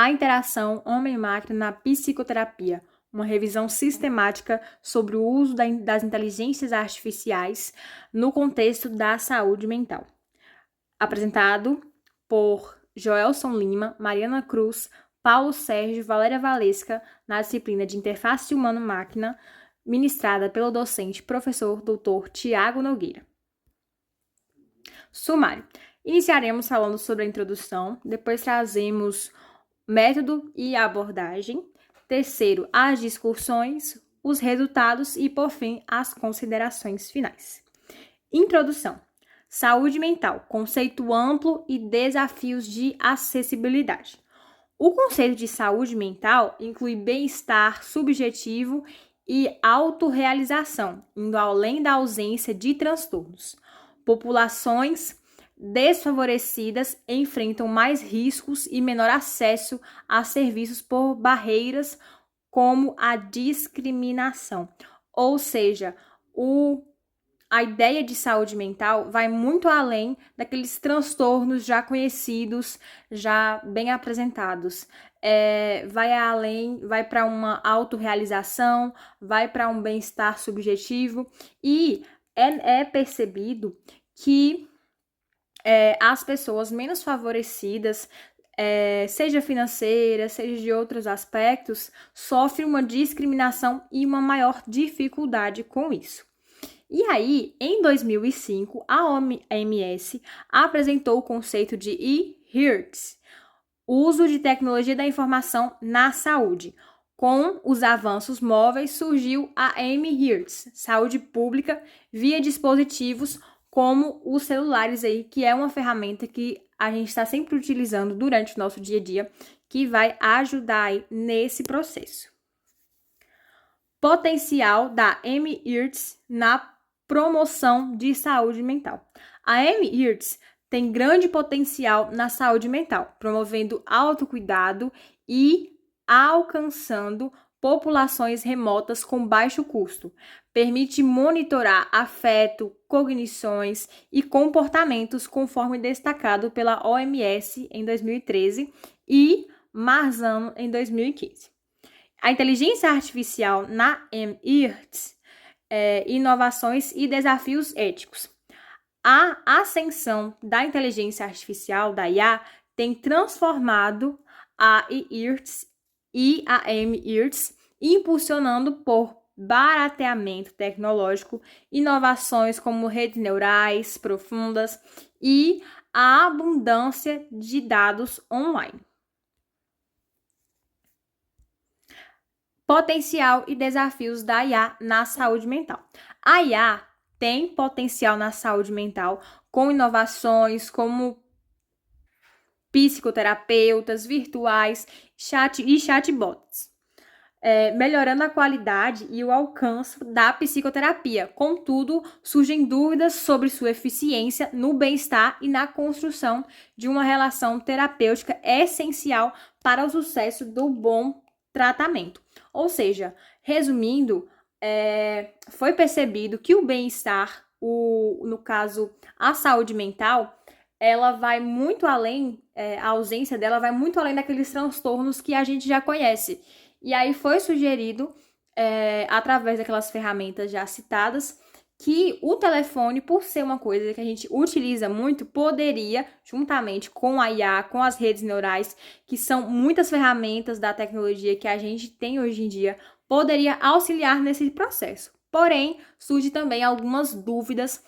A interação homem-máquina na psicoterapia, uma revisão sistemática sobre o uso das inteligências artificiais no contexto da saúde mental. Apresentado por Joelson Lima, Mariana Cruz, Paulo Sérgio, Valéria Valesca, na disciplina de Interface Humano-Máquina, ministrada pelo docente professor Dr. Tiago Nogueira. Sumário. Iniciaremos falando sobre a introdução, depois trazemos método e abordagem, terceiro, as discussões, os resultados e, por fim, as considerações finais. Introdução. Saúde mental, conceito amplo e desafios de acessibilidade. O conceito de saúde mental inclui bem-estar subjetivo e autorrealização, indo além da ausência de transtornos. Populações desfavorecidas enfrentam mais riscos e menor acesso a serviços por barreiras como a discriminação. Ou seja, a ideia de saúde mental vai muito além daqueles transtornos já conhecidos, já bem apresentados. Vai além, vai para uma autorrealização, vai para um bem-estar subjetivo e é percebido que as pessoas menos favorecidas, seja financeira, seja de outros aspectos, sofrem uma discriminação e uma maior dificuldade com isso. E aí, em 2005, a OMS apresentou o conceito de e-HEARTS, uso de tecnologia da informação na saúde. Com os avanços móveis, surgiu a mHearts, saúde pública via dispositivos como os celulares aí, que é uma ferramenta que a gente está sempre utilizando durante o nosso dia a dia, que vai ajudar aí nesse processo. Potencial da mHearts na promoção de saúde mental. A mHearts tem grande potencial na saúde mental, promovendo autocuidado e alcançando populações remotas com baixo custo. Permite monitorar afeto, cognições e comportamentos, conforme destacado pela OMS em 2013 e Marzano em 2015. A inteligência artificial na mHearts, inovações e desafios éticos. A ascensão da inteligência artificial, da IA, tem transformado a e-HEARTS e a mHearts, impulsionando por barateamento tecnológico, inovações como redes neurais profundas e a abundância de dados online. Potencial e desafios da IA na saúde mental. A IA tem potencial na saúde mental com inovações como psicoterapeutas virtuais e chatbots, melhorando a qualidade e o alcance da psicoterapia. Contudo, surgem dúvidas sobre sua eficiência no bem-estar e na construção de uma relação terapêutica essencial para o sucesso do bom tratamento. Ou seja, resumindo, foi percebido que o bem-estar, no caso, a saúde mental, ela vai muito além, a ausência dela vai muito além daqueles transtornos que a gente já conhece. E aí foi sugerido, através daquelas ferramentas já citadas, que o telefone, por ser uma coisa que a gente utiliza muito, poderia, juntamente com a IA, com as redes neurais, que são muitas ferramentas da tecnologia que a gente tem hoje em dia, poderia auxiliar nesse processo. Porém, surge também algumas dúvidas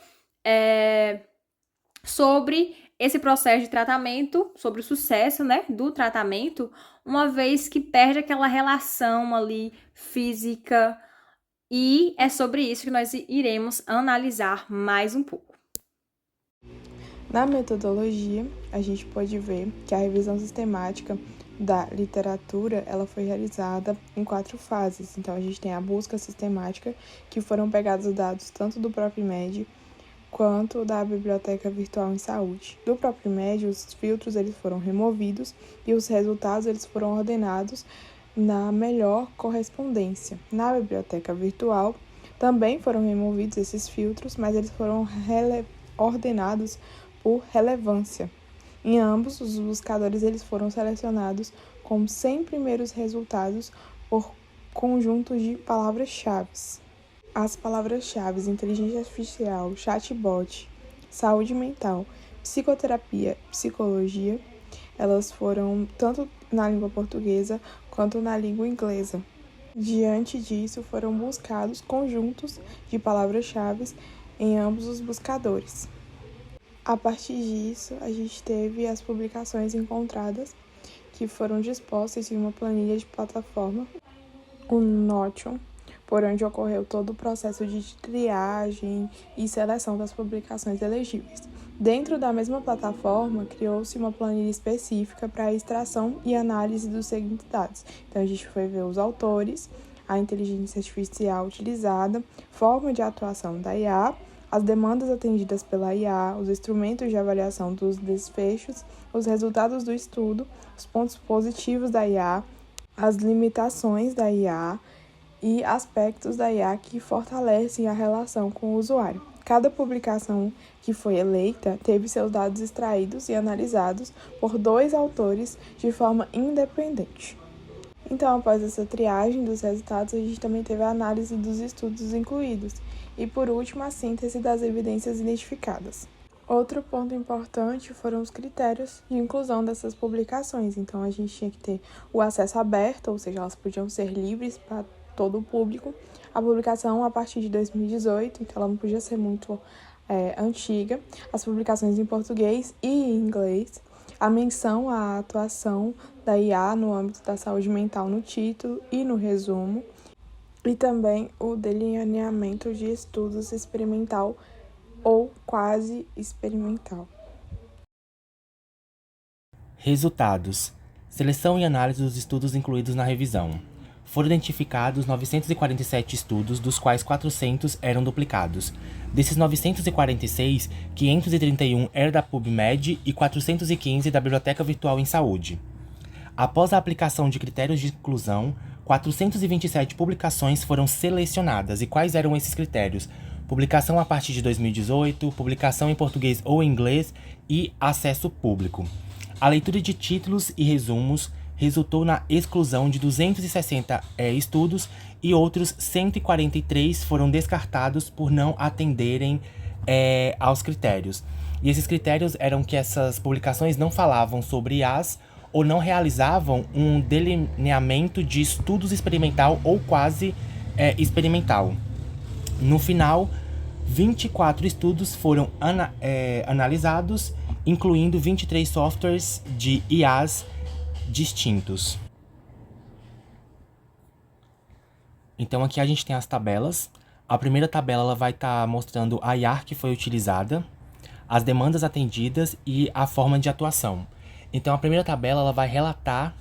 sobre esse processo de tratamento, sobre o sucesso, do tratamento, uma vez que perde aquela relação ali física, e é sobre isso que nós iremos analisar mais um pouco. Na metodologia, a gente pode ver que a revisão sistemática da literatura, ela foi realizada em 4 fases. Então, a gente tem a busca sistemática, que foram pegados os dados tanto do PROPMED quanto da Biblioteca Virtual em Saúde. Do PROPMED, os filtros eles foram removidos e os resultados eles foram ordenados na melhor correspondência. Na Biblioteca Virtual, também foram removidos esses filtros, mas eles foram ordenados por relevância. Em ambos, os buscadores eles foram selecionados com 100 primeiros resultados por conjuntos de palavras-chave. As palavras-chave inteligência artificial, chatbot, saúde mental, psicoterapia, psicologia, elas foram tanto na língua portuguesa quanto na língua inglesa. Diante disso, foram buscados conjuntos de palavras-chave em ambos os buscadores. A partir disso, a gente teve as publicações encontradas, que foram dispostas em uma planilha de plataforma, o Notion, por onde ocorreu todo o processo de triagem e seleção das publicações elegíveis. Dentro da mesma plataforma, criou-se uma planilha específica para a extração e análise dos seguintes dados. Então, a gente foi ver os autores, a inteligência artificial utilizada, forma de atuação da IA, as demandas atendidas pela IA, os instrumentos de avaliação dos desfechos, os resultados do estudo, os pontos positivos da IA, as limitações da IA e aspectos da IA que fortalecem a relação com o usuário. Cada publicação que foi eleita teve seus dados extraídos e analisados por 2 autores de forma independente. Então, após essa triagem dos resultados, a gente também teve a análise dos estudos incluídos e, por último, a síntese das evidências identificadas. Outro ponto importante foram os critérios de inclusão dessas publicações. Então, a gente tinha que ter o acesso aberto, ou seja, elas podiam ser livres para todo o público. A publicação a partir de 2018, então ela não podia ser muito antiga. As publicações em português e em inglês. A menção à atuação da IA no âmbito da saúde mental no título e no resumo. E também o delineamento de estudos experimental ou quase experimental. Resultados: seleção e análise dos estudos incluídos na revisão. Foram identificados 947 estudos, dos quais 400 eram duplicados. Desses 946, 531 eram da PubMed e 415 da Biblioteca Virtual em Saúde. Após a aplicação de critérios de inclusão, 427 publicações foram selecionadas. E quais eram esses critérios? Publicação a partir de 2018, publicação em português ou inglês e acesso público. A leitura de títulos e resumos resultou na exclusão de 260 estudos e outros 143 foram descartados por não atenderem aos critérios. E esses critérios eram que essas publicações não falavam sobre IAs ou não realizavam um delineamento de estudos experimental ou quase experimental. No final, 24 estudos foram analisados, incluindo 23 softwares de IAs distintos. Então aqui a gente tem as tabelas. A primeira tabela ela vai estar mostrando a IA que foi utilizada, as demandas atendidas e a forma de atuação. Então a primeira tabela ela vai relatar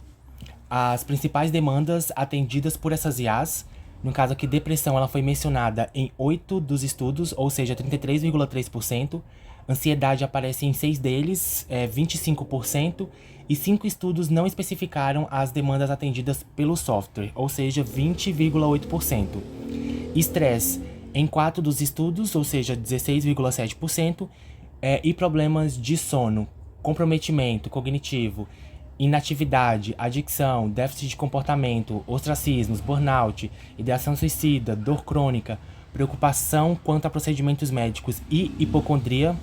as principais demandas atendidas por essas IAs. No caso aqui, depressão ela foi mencionada em 8 dos estudos, ou seja, 33,3%. Ansiedade aparece em 6 deles, 25%. E 5 estudos não especificaram as demandas atendidas pelo software, ou seja, 20,8%. Estresse em 4 dos estudos, ou seja, 16,7%. E problemas de sono, comprometimento cognitivo, inatividade, adicção, déficit de comportamento, ostracismos, burnout, ideação suicida, dor crônica, preocupação quanto a procedimentos médicos e hipocondria,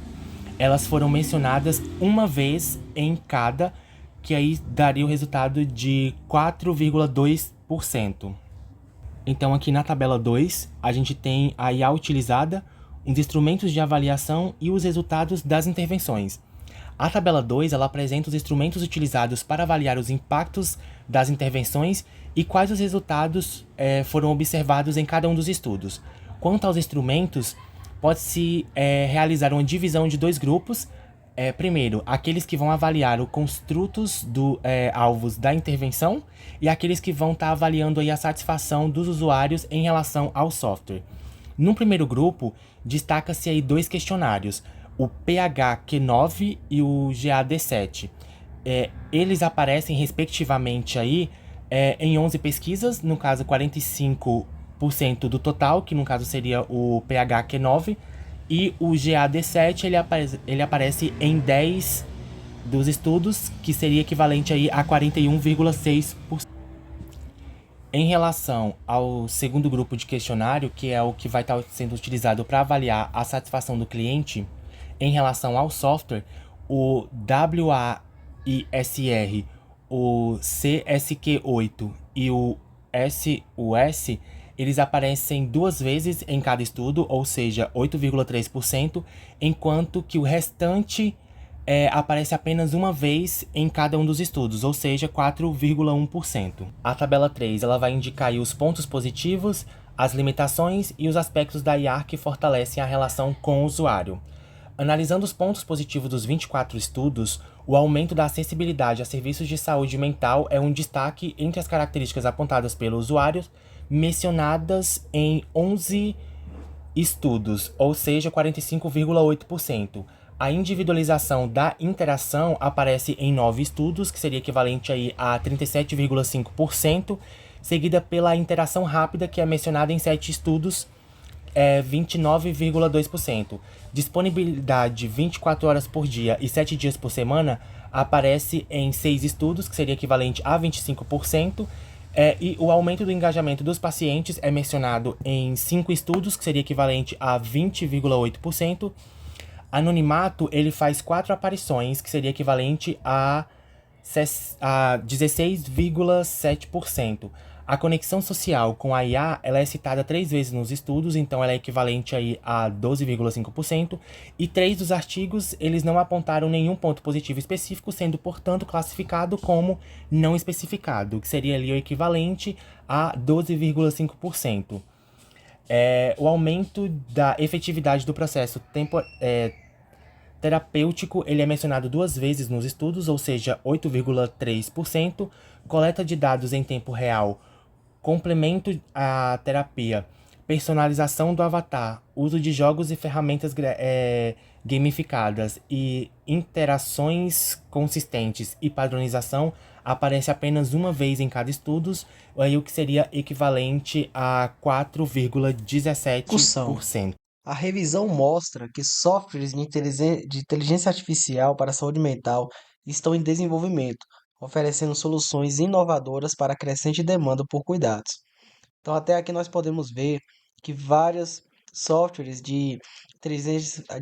elas foram mencionadas uma vez em cada, que aí daria o resultado de 4,2%. Então aqui na tabela 2, a gente tem a IA utilizada, os instrumentos de avaliação e os resultados das intervenções. A tabela 2 ela apresenta os instrumentos utilizados para avaliar os impactos das intervenções e quais os resultados foram observados em cada um dos estudos. Quanto aos instrumentos, pode-se realizar uma divisão de 2 grupos. Primeiro, aqueles que vão avaliar os construtos alvos da intervenção e aqueles que vão estar avaliando aí a satisfação dos usuários em relação ao software. No primeiro grupo, destaca-se aí 2 questionários, o PHQ-9 e o GAD-7. Eles aparecem respectivamente aí em 11 pesquisas, no caso 45% do total, que no caso seria o PHQ-9, e o GAD-7 ele aparece em 10 dos estudos, que seria equivalente aí a 41,6%. Em relação ao segundo grupo de questionário, que é o que vai estar sendo utilizado para avaliar a satisfação do cliente, em relação ao software, o WAISR, o CSQ8 e o SUS, eles aparecem duas vezes em cada estudo, ou seja, 8,3%, enquanto que o restante aparece apenas uma vez em cada um dos estudos, ou seja, 4,1%. A tabela 3 ela vai indicar aí os pontos positivos, as limitações e os aspectos da IA que fortalecem a relação com o usuário. Analisando os pontos positivos dos 24 estudos, o aumento da acessibilidade a serviços de saúde mental é um destaque entre as características apontadas pelos usuários, mencionadas em 11 estudos, ou seja, 45,8%. A individualização da interação aparece em 9 estudos, que seria equivalente aí a 37,5%, seguida pela interação rápida, que é mencionada em 7 estudos, 29,2%. Disponibilidade 24 horas por dia e 7 dias por semana aparece em 6 estudos, que seria equivalente a 25%. E o aumento do engajamento dos pacientes é mencionado em 5 estudos, que seria equivalente a 20,8%. Anonimato, ele faz 4 aparições, que seria equivalente a 16,7%. A conexão social com a IA, ela é citada 3 vezes nos estudos, então ela é equivalente aí a 12,5%. E 3 dos artigos, eles não apontaram nenhum ponto positivo específico, sendo, portanto, classificado como não especificado, que seria ali o equivalente a 12,5%. O aumento da efetividade do processo terapêutico, ele é mencionado 2 vezes nos estudos, ou seja, 8,3%. Coleta de dados em tempo real, complemento à terapia, personalização do avatar, uso de jogos e ferramentas gamificadas e interações consistentes e padronização aparece apenas uma vez em cada estudo, aí o que seria equivalente a 4,17%. A revisão mostra que softwares de inteligência artificial para a saúde mental estão em desenvolvimento, oferecendo soluções inovadoras para a crescente demanda por cuidados. Então, até aqui nós podemos ver que vários softwares de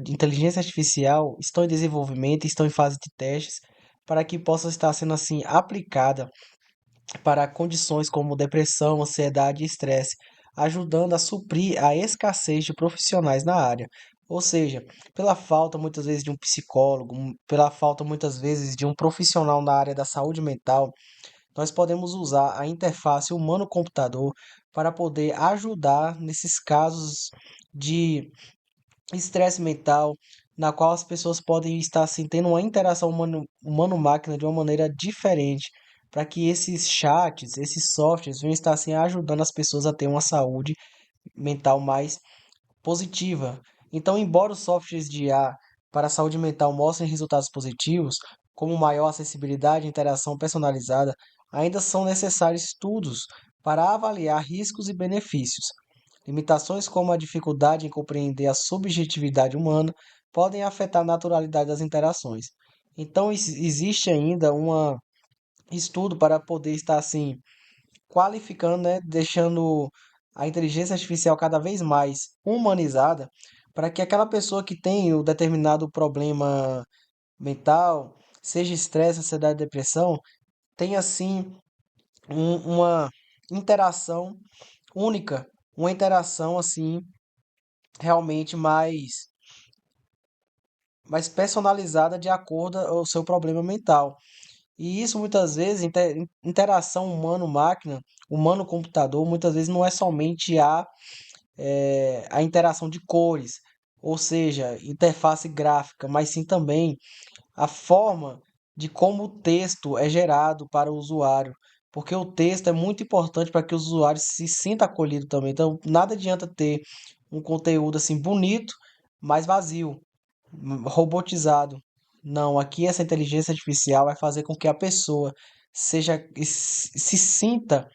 inteligência artificial estão em desenvolvimento, estão em fase de testes, para que possa estar sendo assim aplicada para condições como depressão, ansiedade e estresse, ajudando a suprir a escassez de profissionais na área. Ou seja, pela falta muitas vezes de um psicólogo, pela falta muitas vezes de um profissional na área da saúde mental, nós podemos usar a interface humano-computador para poder ajudar nesses casos de estresse mental, na qual as pessoas podem estar assim, tendo uma interação humano-máquina de uma maneira diferente, para que esses chats, esses softwares venham estar assim, ajudando as pessoas a ter uma saúde mental mais positiva. Então, embora os softwares de IA para a saúde mental mostrem resultados positivos, como maior acessibilidade e interação personalizada, ainda são necessários estudos para avaliar riscos e benefícios. Limitações como a dificuldade em compreender a subjetividade humana podem afetar a naturalidade das interações. Então, existe ainda um estudo para poder estar assim qualificando, né, deixando a inteligência artificial cada vez mais humanizada, para que aquela pessoa que tem o determinado problema mental, seja estresse, ansiedade, depressão, tenha assim uma interação única, uma interação assim realmente mais personalizada de acordo ao seu problema mental. E isso muitas vezes, interação humano-máquina, humano-computador, muitas vezes não é somente a interação de cores, ou seja, interface gráfica, mas sim também a forma de como o texto é gerado para o usuário. Porque o texto é muito importante para que o usuário se sinta acolhido também. Então, nada adianta ter um conteúdo assim bonito, mas vazio, robotizado. Não, aqui essa inteligência artificial vai fazer com que a pessoa se sinta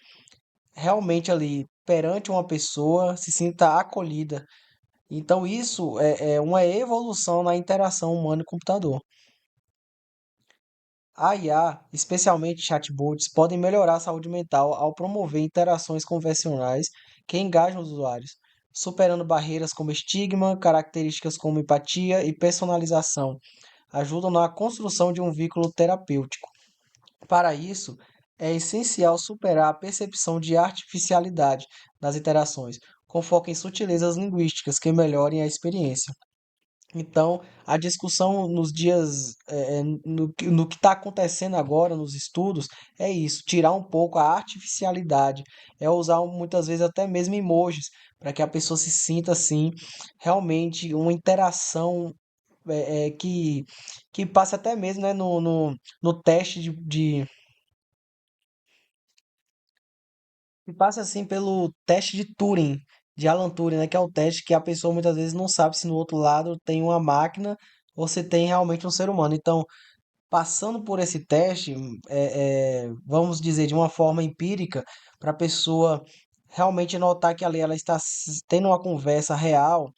realmente ali perante uma pessoa, se sinta acolhida. Então isso é uma evolução na interação humano e computador. A IA, especialmente chatbots, podem melhorar a saúde mental ao promover interações convencionais que engajam os usuários, superando barreiras como estigma, características como empatia e personalização, ajudam na construção de um vínculo terapêutico. Para isso, é essencial superar a percepção de artificialidade das interações, com foco em sutilezas linguísticas que melhorem a experiência. Então, a discussão nos dias, no que está acontecendo agora nos estudos, é isso, tirar um pouco a artificialidade, é usar muitas vezes até mesmo emojis, para que a pessoa se sinta assim, realmente uma interação que passe até mesmo, né, no teste que passa assim pelo teste de Turing, de Alan Turing, né? Que é o teste que a pessoa muitas vezes não sabe se no outro lado tem uma máquina ou se tem realmente um ser humano. Então, passando por esse teste, vamos dizer, de uma forma empírica, para a pessoa realmente notar que ali ela está tendo uma conversa real,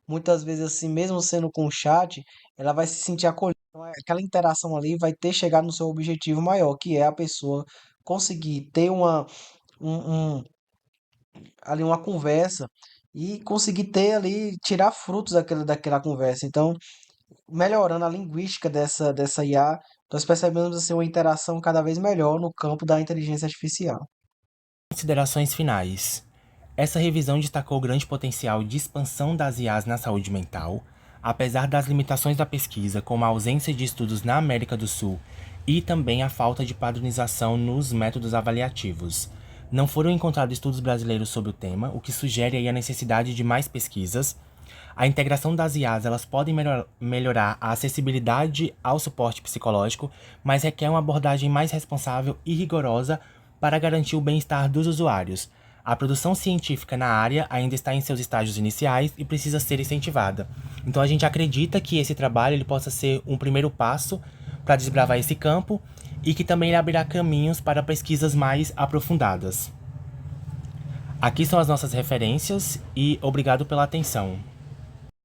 muitas vezes assim, mesmo sendo com chat, ela vai se sentir acolhida. Então, aquela interação ali vai ter chegado no seu objetivo maior, que é a pessoa conseguir ter um, ali uma conversa e conseguir ter ali, tirar frutos daquela conversa. Então, melhorando a linguística dessa IA, nós percebemos assim, uma interação cada vez melhor no campo da inteligência artificial. Considerações finais. Essa revisão destacou o grande potencial de expansão das IAs na saúde mental, apesar das limitações da pesquisa, como a ausência de estudos na América do Sul e também a falta de padronização nos métodos avaliativos. Não foram encontrados estudos brasileiros sobre o tema, o que sugere aí a necessidade de mais pesquisas. A integração das IAs, elas podem melhorar a acessibilidade ao suporte psicológico, mas requer uma abordagem mais responsável e rigorosa para garantir o bem-estar dos usuários. A produção científica na área ainda está em seus estágios iniciais e precisa ser incentivada. Então a gente acredita que esse trabalho ele possa ser um primeiro passo para desbravar esse campo e que também abrirá caminhos para pesquisas mais aprofundadas. Aqui são as nossas referências e obrigado pela atenção.